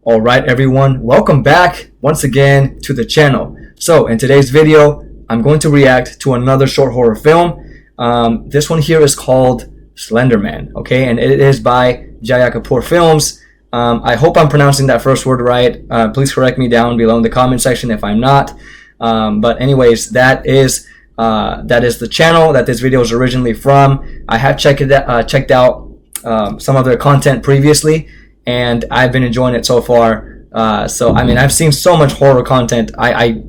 All right, everyone, welcome back once again to the channel. So in today's video, I'm going to react to another short horror film. This one here is called Slenderman, okay, and it is by Jaya Kapoor Films. I hope I'm pronouncing that first word right. Please correct me down below in the comment section if I'm not. But anyways, that is the channel that this video is originally from. I have checked out some of their content previously, and I've been enjoying it so far. So I mean, I've seen so much horror content. I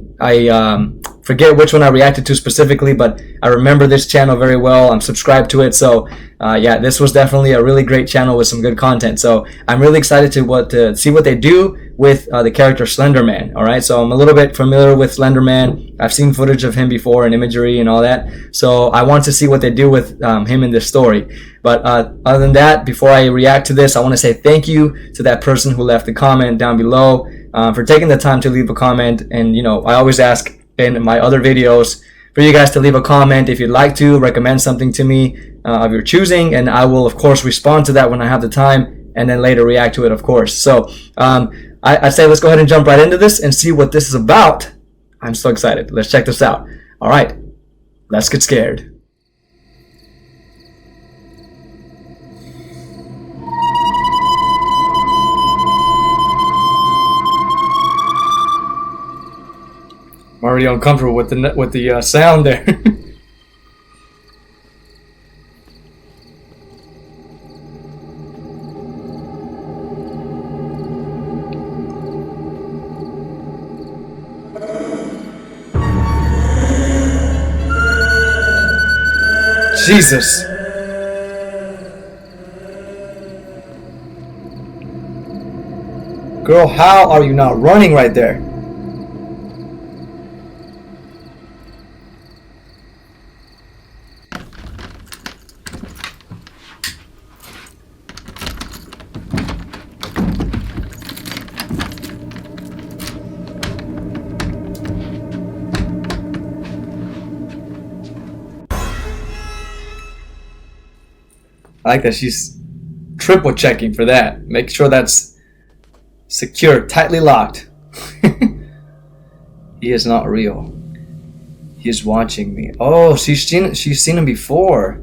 forget which one I reacted to specifically, but I remember this channel very well. I'm subscribed to it, so yeah, this was definitely a really great channel with some good content. So I'm really excited to see what they do with the character Slenderman. All right, so I'm a little bit familiar with Slenderman. I've seen footage of him before and imagery and all that. So I want to see what they do with him in this story. But other than that, before I react to this, I want to say thank you to that person who left a comment down below for taking the time to leave a comment. And you know, I always ask in my other videos for you guys to leave a comment if you'd like to recommend something to me of your choosing, and I will of course respond to that when I have the time, and then later react to it, of course. So I say let's go ahead and jump right into this and see what this is about. I'm so excited. Let's check this out. All right, let's get scared. I'm already uncomfortable with the sound there. Jesus. Girl, how are you not running right there? I like that she's triple checking for that. Make sure that's secure, tightly locked. He is not real. He is watching me. Oh, she's seen him before.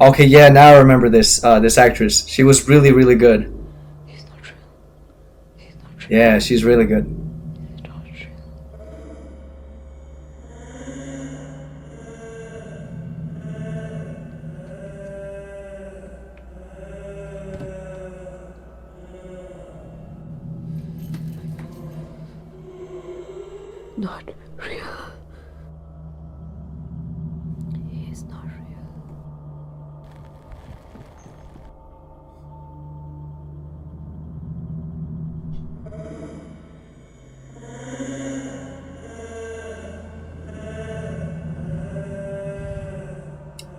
Okay, yeah, now I remember this this actress. She was really, really good. He's not real. He's not real. Yeah, she's really good. He's not real. Not real. He is not real.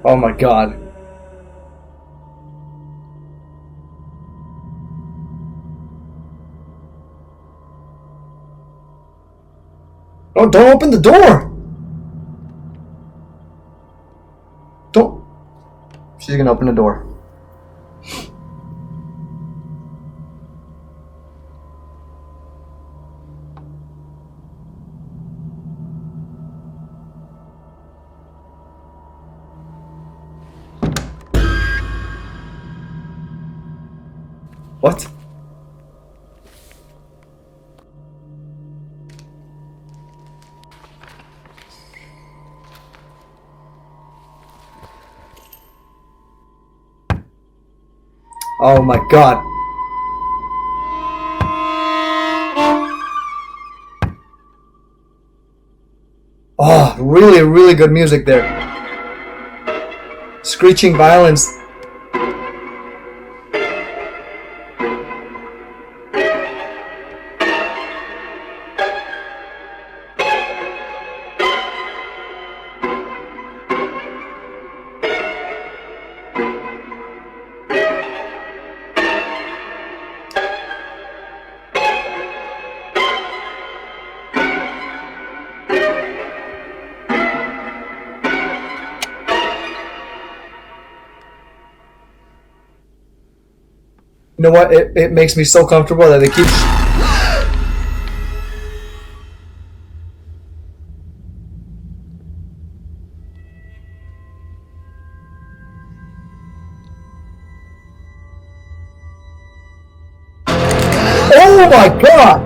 Oh my god. Oh, don't open the door! Don't. She's gonna open the door. What? Oh my god. Oh, really, really good music there. Screeching violence. You know what? It makes me so comfortable that they keep. Oh my god!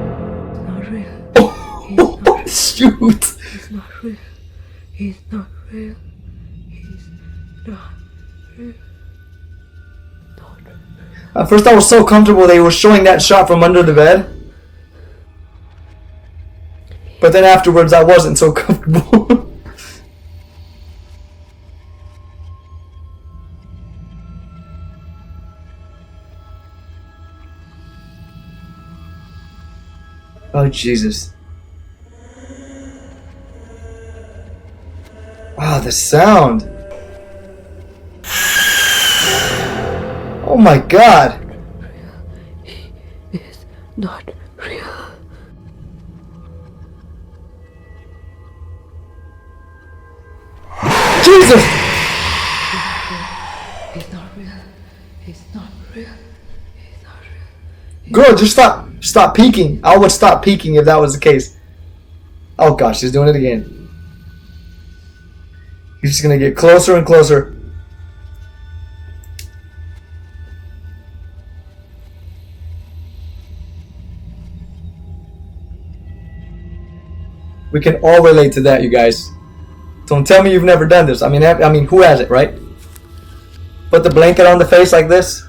Not real. Shoot! He's not real. He's not real. He's not real. Not real. At first I was so comfortable they were showing that shot from under the bed. But then afterwards I wasn't so comfortable. Oh Jesus. Wow, the sound. Oh my god. He is not real. Jesus! He's not real. He's not real. He's not real. Girl, just stop peeking. I would stop peeking if that was the case. Oh gosh, she's doing it again. He's just gonna get closer and closer. We can all relate to that, you guys. Don't tell me you've never done this. I mean, who has it, right? Put the blanket on the face like this.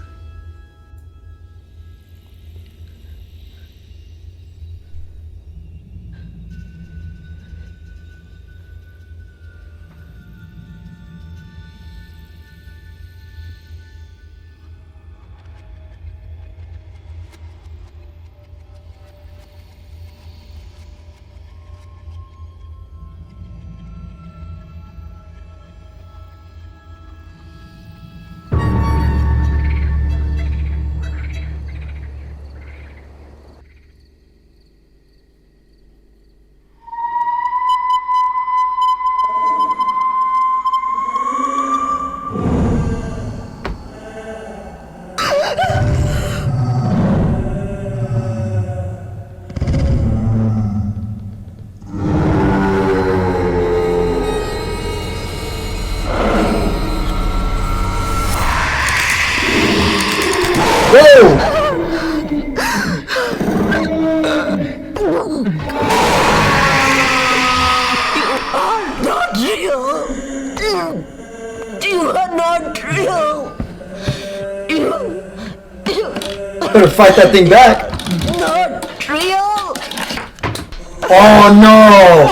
Not real. You are not real. Better fight that thing back. Not real. Oh no!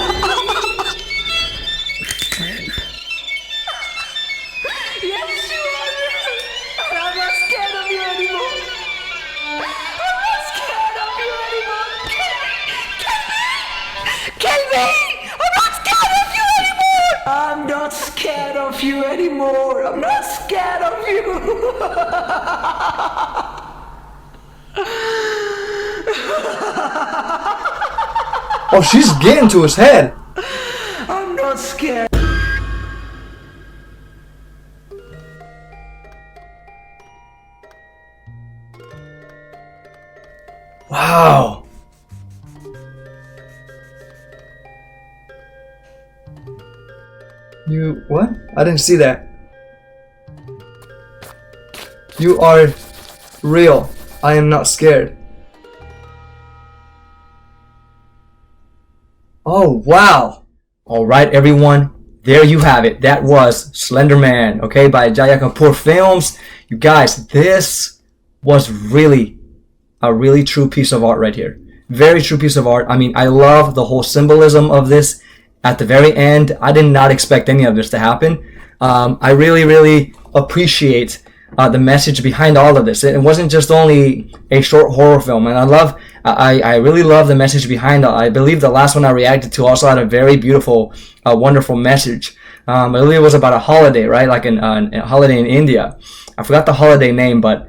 Yes, you are real. And I'm not scared of you anymore. I'm not scared of you anymore. Kill me. I'm not scared of you anymore. I'm not scared of you anymore. I'm not scared of you. Oh, she's getting to his head. I'm not scared. Wow. You what? I didn't see that. You are real. I am not scared. Oh, wow. All right, everyone. There you have it. That was Slenderman, okay, by Jaya Kapoor Films. You guys, this was really a really true piece of art right here. Very true piece of art. I mean, I love the whole symbolism of this. At the very end, I did not expect any of this to happen. I really, really appreciate the message behind all of this. It wasn't just only a short horror film, and I really love the message behind it. I believe the last one I reacted to also had a very beautiful, wonderful message. I believe it was about a holiday, right? Like a holiday in India. I forgot the holiday name, but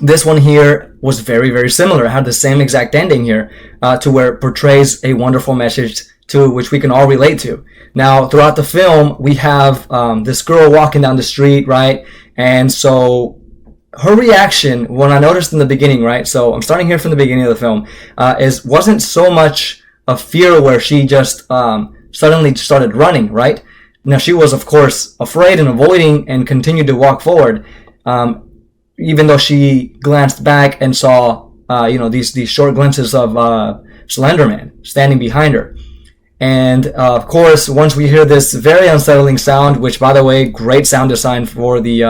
this one here was very, very similar. It had the same exact ending here, to where it portrays a wonderful message to which we can all relate to. Now, throughout the film, we have this girl walking down the street, right? And so her reaction when I noticed in the beginning, right? So I'm starting here from the beginning of the film, wasn't so much a fear where she just suddenly started running, right? Now she was of course afraid and avoiding and continued to walk forward, even though she glanced back and saw these short glimpses of Slenderman standing behind her. And of course, once we hear this very unsettling sound, which by the way, great sound design for the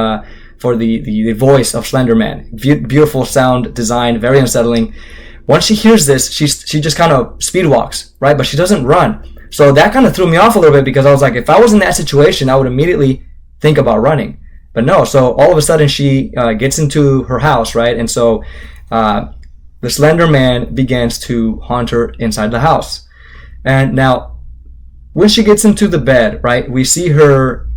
voice of Slenderman, beautiful sound design, very unsettling. Once she hears this, she just kind of speed walks, right? But she doesn't run. So that kind of threw me off a little bit, because I was like, if I was in that situation, I would immediately think about running. But no, so all of a sudden she gets into her house, right? And so the Slender Man begins to haunt her inside the house. And now, when she gets into the bed, right, we see her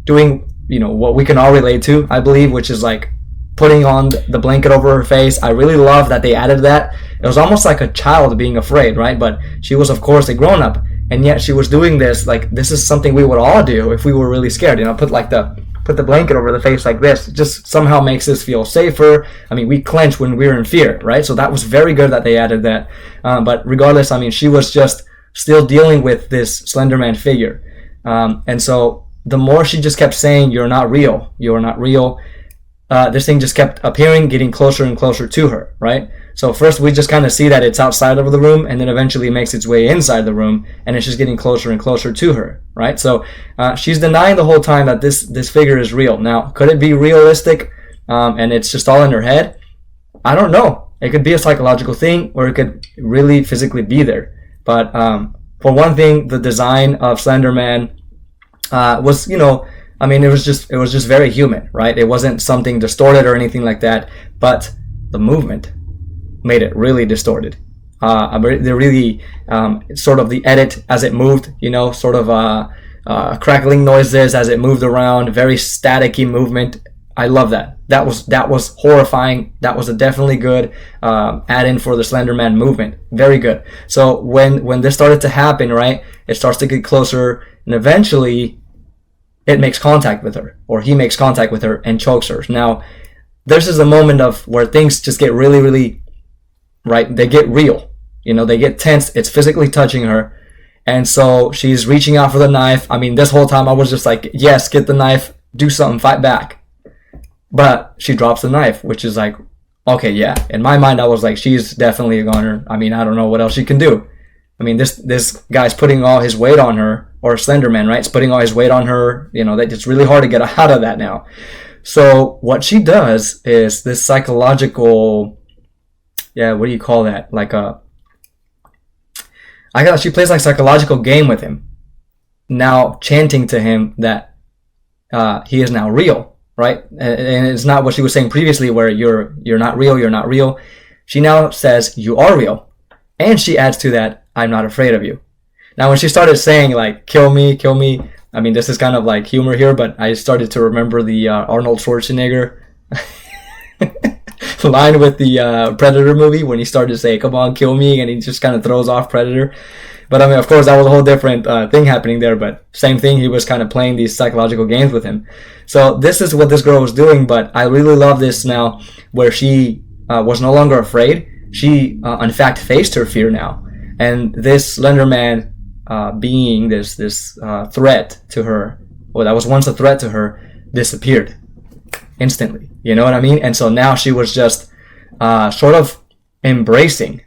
doing, what we can all relate to, I believe, which is like putting on the blanket over her face. I really love that they added that. It was almost like a child being afraid, right? But she was, of course, a grown-up, and yet she was doing this like this is something we would all do if we were really scared. Put the blanket over the face like this. It just somehow makes us feel safer. I mean, we clench when we're in fear, right? So that was very good that they added that. But regardless, I mean, she was just still dealing with this Slenderman figure. And so the more she just kept saying, "You're not real, you're not real," this thing just kept appearing, getting closer and closer to her, right? So first we just kind of see that it's outside of the room, and then eventually it makes its way inside the room, and it's just getting closer and closer to her, right? So she's denying the whole time that this figure is real. Now, could it be realistic, and it's just all in her head? I don't know. It could be a psychological thing, or it could really physically be there. But for one thing, the design of Slenderman was, I mean, it was just very human, right? It wasn't something distorted or anything like that, but the movement made it really distorted. They really sort of the edit as it moved, sort of crackling noises as it moved around, very staticky movement. I love that. That was horrifying. That was a definitely good add-in for the Slenderman movement. Very good. So when this started to happen, right, it starts to get closer, and eventually it makes contact with her, or he makes contact with her and chokes her. Now, this is a moment of where things just get really, really, right, they get real. They get tense. It's physically touching her. And so she's reaching out for the knife. I mean, this whole time I was just like, yes, get the knife, do something, fight back. But she drops the knife, which is like, okay, yeah. In my mind, I was like, she's definitely a goner. I mean, I don't know what else she can do. I mean, this guy's putting all his weight on her, or Slenderman, right? It's putting all his weight on her. That it's really hard to get out of that now. So what she does is this psychological, what do you call that? She plays like psychological game with him. Now chanting to him that he is now real, right? And it's not what she was saying previously, where you're not real, you're not real. She now says you are real, and she adds to that, I'm not afraid of you. Now, when she started saying like kill me, I mean, this is kind of like humor here, but I started to remember the Arnold Schwarzenegger line with the Predator movie when he started to say, come on, kill me, and he just kind of throws off Predator. But I mean, of course, that was a whole different thing happening there, but same thing, he was kind of playing these psychological games with him. So this is what this girl was doing, but I really love this now, where she was no longer afraid. She, in fact, faced her fear now. And this Slenderman being this threat to her, or that was once a threat to her, disappeared instantly. You know what I mean? And so now she was just sort of embracing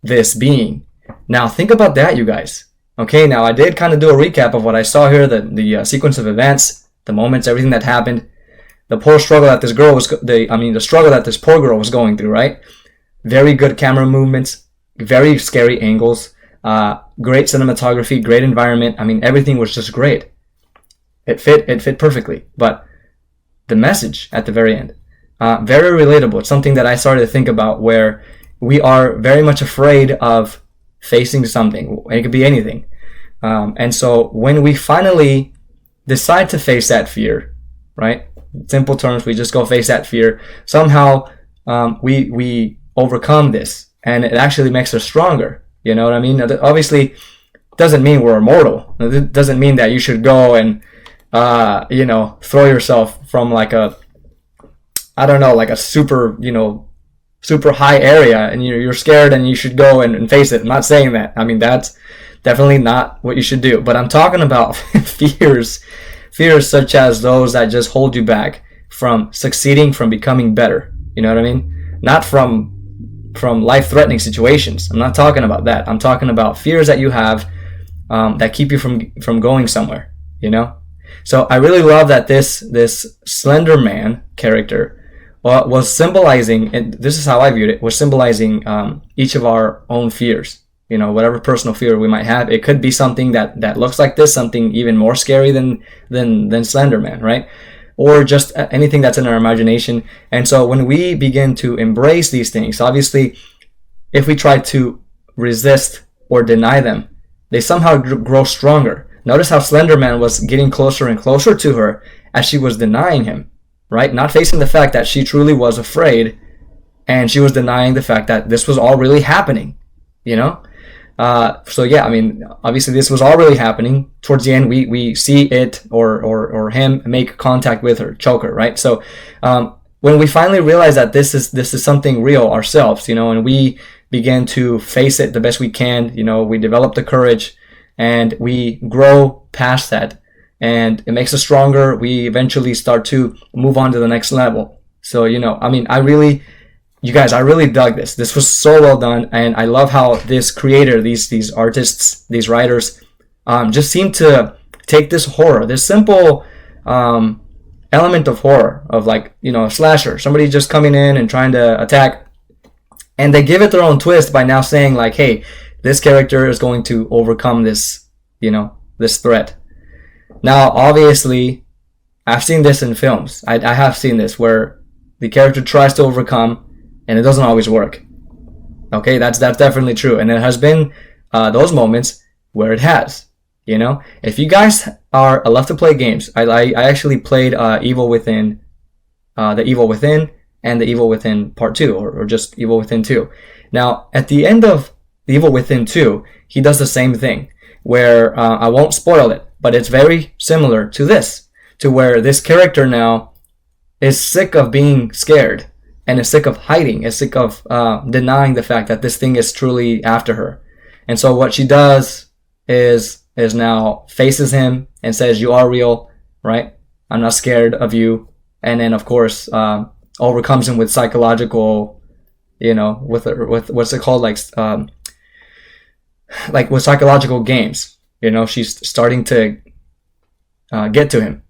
this being. Now think about that, you guys. Okay, now I did kind of do a recap of what I saw here, the sequence of events, the moments, everything that happened, the poor struggle that this girl was, the struggle that this poor girl was going through, right? Very good camera movements, very scary angles, great cinematography, great environment. I mean, everything was just great. It fit perfectly. But the message at the very end, very relatable. It's something that I started to think about, where we are very much afraid of facing something. It could be anything. And so when we finally decide to face that fear, right? Simple terms, we just go face that fear. Somehow we overcome this, and it actually makes us stronger. You know what I mean? Obviously, doesn't mean we're immortal. It doesn't mean that you should go and throw yourself from like a I don't know, like a super, super high area, and you're scared and you should go and face it. I'm not saying that. I mean, that's definitely not what you should do. But I'm talking about fears such as those that just hold you back from succeeding, from becoming better. You know what I mean? Not from life-threatening situations. I'm not talking about that. I'm talking about fears that you have that keep you from going somewhere. So I really love that this Slenderman character was symbolizing, and this is how I viewed it, was symbolizing each of our own fears. Whatever personal fear we might have. It could be something that looks like this, something even more scary than Slenderman, right? Or just anything that's in our imagination. And so when we begin to embrace these things, obviously, if we try to resist or deny them, they somehow grow stronger. Notice how Slenderman was getting closer and closer to her as she was denying him, right? Not facing the fact that she truly was afraid, and she was denying the fact that this was all really happening, So yeah, I mean, obviously this was all really happening. Towards the end, we see it or him make contact with her, choke her, right? So when we finally realize that this is something real ourselves, and we begin to face it the best we can, we develop the courage and we grow past that, and it makes us stronger. We eventually start to move on to the next level. So I mean, you guys, I really dug this. This was so well done, and I love how this creator, these artists, these writers, just seem to take this horror, this simple element of horror, of like, a slasher, somebody just coming in and trying to attack, and they give it their own twist by now saying like, hey, this character is going to overcome this, this threat. Now, obviously, I've seen this in films. I have seen this where the character tries to overcome, and it doesn't always work. Okay, that's definitely true. And there has been those moments where it has. If you guys love to play games, I actually played Evil Within, the Evil Within, and the Evil Within Part 2, or just Evil Within 2. Now, at the end of the Evil Within 2, he does the same thing, where I won't spoil it, but it's very similar to this, to where this character now is sick of being scared, and is sick of hiding, is sick of denying the fact that this thing is truly after her. And so what she does is now faces him and says, you are real, right? I'm not scared of you. And then, of course, overcomes him with psychological, with what's it called? Like with psychological games. She's starting to get to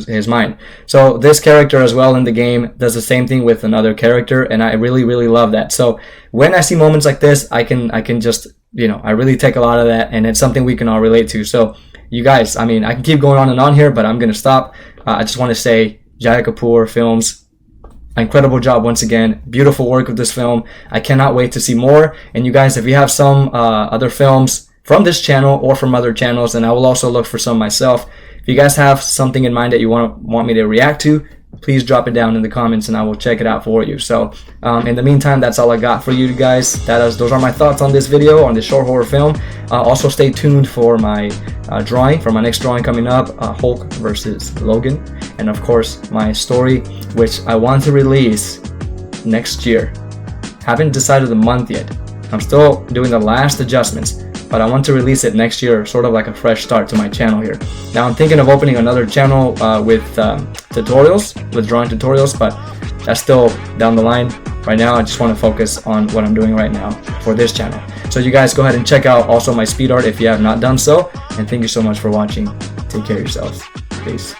his mind. So this character as well in the game does the same thing with another character, and I really, really love that. So when I see moments like this, I can just, I really take a lot of that, and it's something we can all relate to. So you guys, I mean, I can keep going on and on here, but I'm going to stop. I just want to say Jaya Kapoor Films, incredible job once again. Beautiful work with this film. I cannot wait to see more. And you guys, if you have some other films from this channel or from other channels, and I will also look for some myself. If you guys have something in mind that you want me to react to, please drop it down in the comments and I will check it out for you. So in the meantime, that's all I got for you guys. Those are my thoughts on this video, on this short horror film. Also stay tuned for my drawing, for my next drawing coming up, Hulk versus Logan. And of course, my story, which I want to release next year. Haven't decided the month yet. I'm still doing the last adjustments, but I want to release it next year, sort of like a fresh start to my channel here. Now I'm thinking of opening another channel with tutorials, with drawing tutorials, but that's still down the line. Right now, I just want to focus on what I'm doing right now for this channel. So you guys go ahead and check out also my speed art if you have not done so. And thank you so much for watching. Take care of yourselves. Peace.